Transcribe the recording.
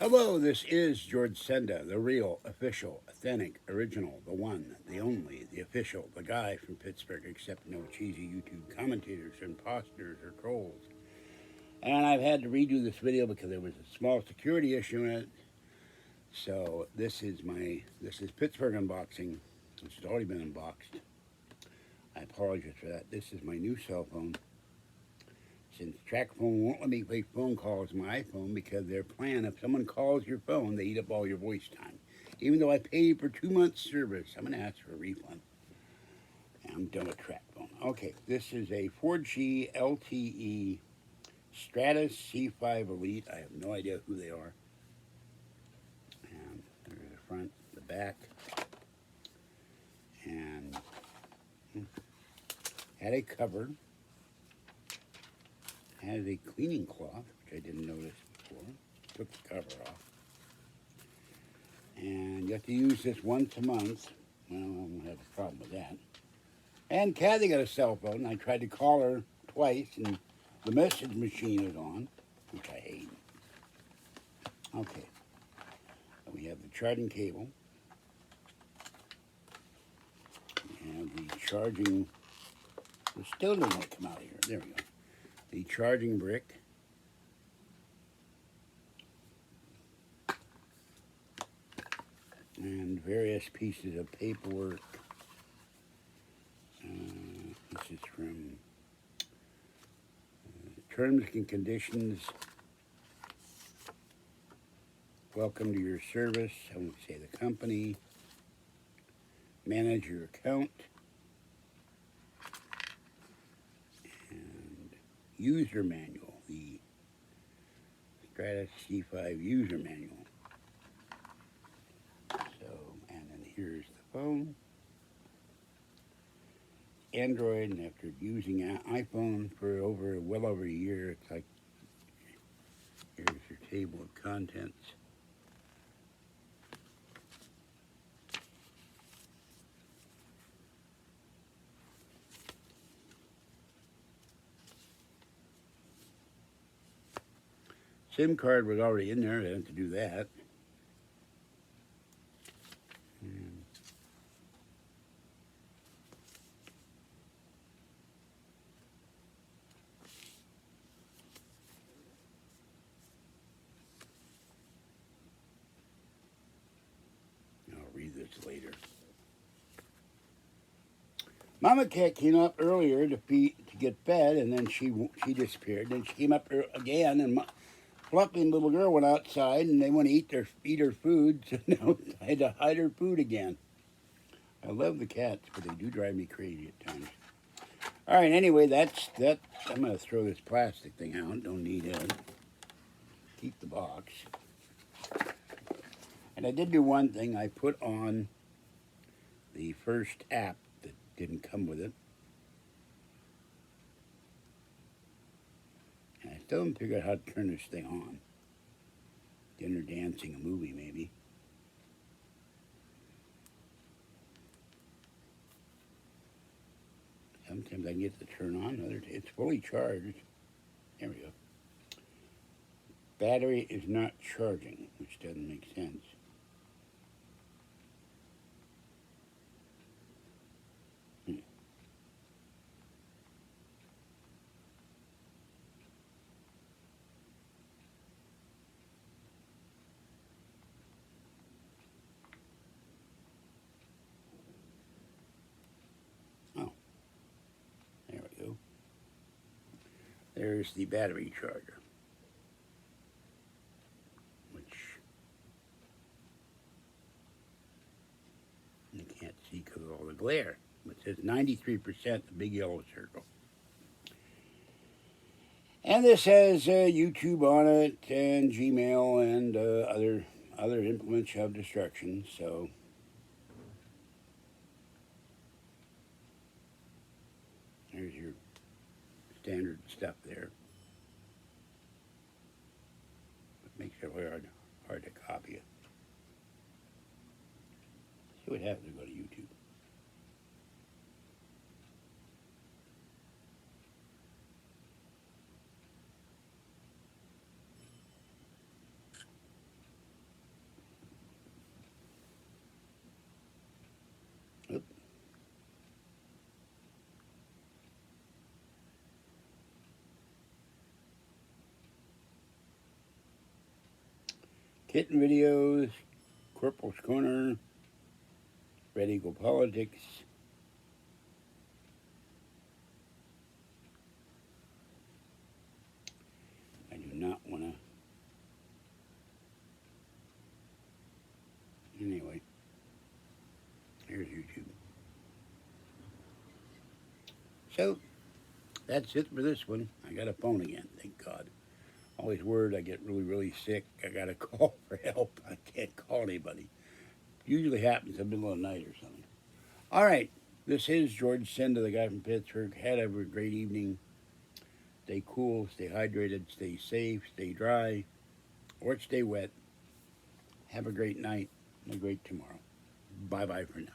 Hello, this is George Senda, the real, official, authentic, original, the one, the only, the official, the guy from Pittsburgh, except no cheesy YouTube commentators, imposters, or trolls. And I've had to redo this video because there was a small security issue in it. So this is Pittsburgh unboxing, which has already been unboxed. I apologize for that. This is my new cell phone. Since TrackPhone won't let me make phone calls on my iPhone because their plan, if someone calls your phone, they eat up all your voice time. Even though I paid for 2 months service, I'm going to ask for a refund. And I'm done with TrackPhone. Okay, this is a 4G LTE Stratus C5 Elite. I have no idea who they are. And there's the front, the back, and had a cover. Has a cleaning cloth, which I didn't notice before. Took the cover off. And you have to use this once a month. Well, I don't have a problem with that. And Kathy got a cell phone. I tried to call her twice, and the message machine is on, which I hate. Okay. We have the charging cable. We have the charging. It still doesn't want to come out of here. There we go. The charging brick. And various pieces of paperwork. This is from Terms and Conditions. Welcome to your service. I won't say the company. Manage your account. And user manual. The Stratus C5 user manual. And then here's the phone. Android, and after using an iPhone for well over a year, it's like, here's your table of contents. SIM card was already in there, I didn't have to do that. I'll read this later. Mama cat came up earlier to get fed, and then she disappeared. Then she came up again, and Fluffy and little girl went outside, and they want to eat her food. So now I had to hide her food again. I love the cats, but they do drive me crazy at times. All right. Anyway, that's that. I'm gonna throw this plastic thing out. Don't need it. Keep the box. And I did do one thing. I put on the first app that didn't come with it. And I still haven't figured out how to turn this thing on. Dinner, dancing, a movie, maybe. Sometimes I can get it to turn on. It's fully charged. There we go. Battery is not charging, which doesn't make sense. Oh, there we go. There's the battery charger, which you can't see because of all the glare. It says 93%, the big yellow circle. And this has YouTube on it, and Gmail, and other implements of destruction. So there's your standard stuff there. It makes it hard to copy it. See what happens if we go to YouTube. Kitten videos, Corporal's Corner, Red Eagle Politics. I do not want to. Anyway, here's YouTube. So, that's it for this one. I got a phone again, thank God. Always worried I get really, really sick. I got to call for help. I can't call anybody. Usually happens in the middle of the night or something. All right, this is George Senda, the guy from Pittsburgh. Have a great evening. Stay cool, stay hydrated, stay safe, stay dry, or stay wet. Have a great night and a great tomorrow. Bye-bye for now.